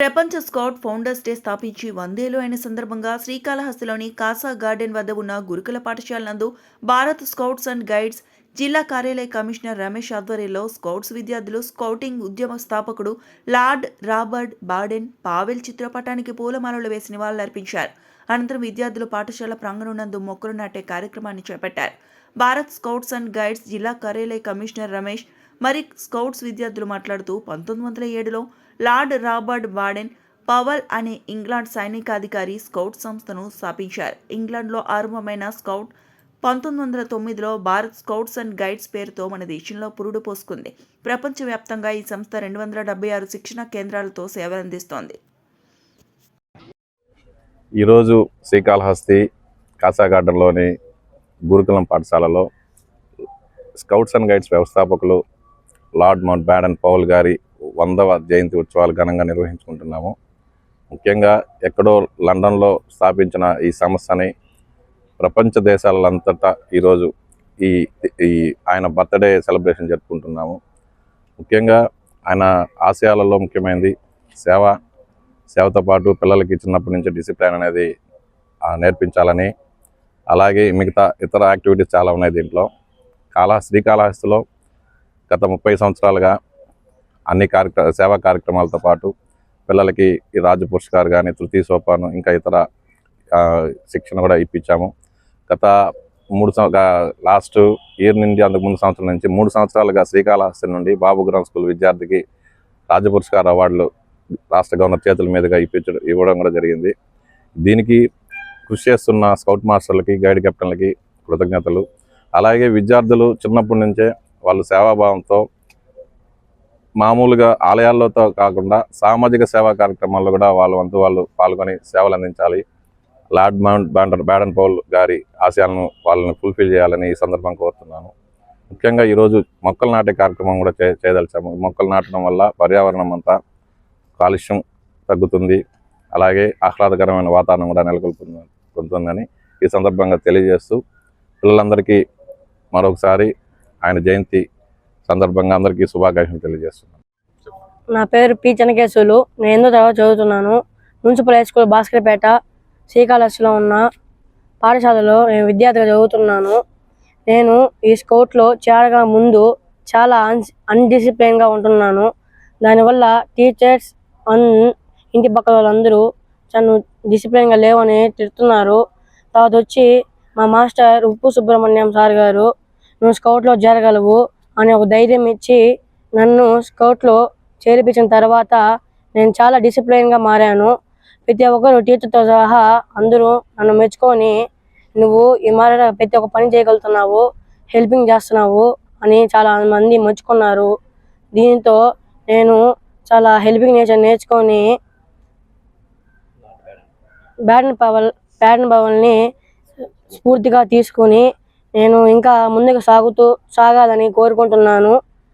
ప్రపంచ scout founders day స్థాపించి 100 ఏళ్లు అయిన సందర్భంగా శ్రీకాళహస్తిలోని కాసా గార్డెన్ వద్ద ఉన్న గురుకుల పాఠశాల నందు భారత్ స్కౌట్స్ అండ్ గైడ్స్ జిల్లా కార్యాలయ కమిషనర్ రమేష్ ఆధ్వర్యంలో స్కౌట్స్ విద్యార్థులు స్కౌటింగ్ ఉద్యమ స్థాపకుడు లార్డ్ రాబర్ట్ బాడెన్ పావెల్ చిత్రపటానికి పూలమాలలు వేసి నివాళులర్పించారు. అనంతరం విద్యార్థులు పాఠశాల ప్రాంగణం నందు మొక్కలు నాటే కార్యక్రమాన్ని చేపట్టారు. భారత్ స్కౌట్స్ అండ్ గైడ్స్ జిల్లా కార్యాలయ కమిషనర్ రమేష్ మరి స్కౌట్స్ విద్యార్థులు మాట్లాడుతూ 1907లో లార్డ్ రాబర్ట్ బాడెన్ పవల్ అనే ఇంగ్లాండ్ సైనికాధికారి స్కౌట్ సంస్థను స్థాపించారు. ఇంగ్లాండ్లో ఆరంభమైన స్కౌట్ 1909లో భారత్ స్కౌట్స్ అండ్ గైడ్స్ పేరుతో మన దేశంలో పురుడు పోసుకుంది. ప్రపంచవ్యాప్తంగా ఈ సంస్థ 276 శిక్షణ కేంద్రాలతో సేవలందిస్తోంది. ఈరోజు శ్రీకాళహస్తి కాసా గార్డెన్లోని గురుకులం పాఠశాలలో స్కౌట్స్ అండ్ గైడ్స్ వ్యవస్థాపకులు లార్డ్ మౌంట్ బ్యాడెన్ పౌల్ గారి 100వ జయంతి ఉత్సవాలు ఘనంగా నిర్వహించుకుంటున్నాము. ముఖ్యంగా ఎక్కడో లండన్లో స్థాపించిన ఈ సంస్థని ప్రపంచ దేశాలంతటా ఈరోజు ఈ ఆయన బర్త్డే సెలబ్రేషన్ జరుపుకుంటున్నాము. ముఖ్యంగా ఆయన ఆశయాలలో ముఖ్యమైనది సేవతో పాటు పిల్లలకి చిన్నప్పటి నుంచి డిసిప్లిన్ అనేది నేర్పించాలని, అలాగే మిగతా ఇతర యాక్టివిటీస్ చాలా ఉన్నాయి. దీంట్లో శ్రీకాళహస్తిలో గత 30 సంవత్సరాలుగా అన్ని సేవా కార్యక్రమాలతో పాటు పిల్లలకి ఈ రాజ్య పురస్కార్ కానీ, తృతీయ సోపానం, ఇంకా ఇతర శిక్షణ కూడా ఇప్పించాము. గత లాస్ట్ ఇయర్ నుండి అంతకు ముందు సంవత్సరం నుంచి 3 సంవత్సరాలుగా శ్రీకాళహస్తి నుండి బాబుగ్రామ్ స్కూల్ విద్యార్థికి రాజ్య పురస్కార్ అవార్డులు రాష్ట్ర గవర్నర్ చేతుల మీదుగా ఇవ్వడం కూడా జరిగింది. దీనికి కృషి చేస్తున్న స్కౌట్ మాస్టర్లకి, గైడ్ కెప్టెన్లకి కృతజ్ఞతలు. అలాగే విద్యార్థులు చిన్నప్పటి నుంచే వాళ్ళు సేవాభావంతో మామూలుగా ఆలయాల్లోతో కాకుండా సామాజిక సేవా కార్యక్రమాల్లో కూడా వాళ్ళు పాల్గొని సేవలు అందించాలి. లార్డ్ మౌంట్ బ్యాడెన్ పౌల్ గారి ఆశయాలను వాళ్ళని ఫుల్ఫిల్ చేయాలని ఈ సందర్భం కోరుతున్నాను. ముఖ్యంగా ఈరోజు మొక్కలు నాటే కార్యక్రమం కూడా చేయదలిచాము. మొక్కలు నాటడం వల్ల పర్యావరణం అంతా కాలుష్యం తగ్గుతుంది, అలాగే ఆహ్లాదకరమైన వాతావరణం కూడా నెలకొల్పుతుందని ఈ సందర్భంగా తెలియజేస్తూ పిల్లలందరికీ మరొకసారి ఆయన జయంతి సందర్భంగా అందరికీ శుభాకాంక్షలు తెలియజేస్తున్నాను. నా పేరు పి చెనకేశవులు. నేను 8వ తరగతి చదువుతున్నాను. మున్సిపల్ హై స్కూల్ భాస్కర్పేట శ్రీకాళహస్తిలో ఉన్న పాఠశాలలో నేను విద్యార్థిగా చదువుతున్నాను. నేను ఈ స్కౌట్లో చేరగా ముందు చాలా అన్డిసిప్లైన్గా ఉంటున్నాను. దానివల్ల టీచర్స్ ఇంటి పక్కల వాళ్ళందరూ నన్ను డిసిప్లైన్గా లేవని తిడుతున్నారు. తర్వాత వచ్చి మా మాస్టర్ ఉప్పు సుబ్రహ్మణ్యం సార్ గారు నువ్వు స్కౌట్లో చేరగలవు అని ఒక ధైర్యం ఇచ్చి నన్ను స్కౌట్లో చేర్పించిన తర్వాత నేను చాలా డిసిప్లైన్గా మారాను. ప్రతి ఒక్కరు టీచర్తో సహా అందరూ నన్ను మెచ్చుకొని నువ్వు ఈ ప్రతి ఒక్క పని చేయగలుగుతున్నావు, హెల్పింగ్ చేస్తున్నావు అని చాలా మంది మెచ్చుకున్నారు. దీంతో నేను చాలా హెల్పింగ్ నేచర్ నేర్చుకొని బ్యాడెన్ పవల్ని స్ఫూర్తిగా తీసుకుని నేను ఇంకా ముందుకు సాగాలని కోరుకుంటున్నాను.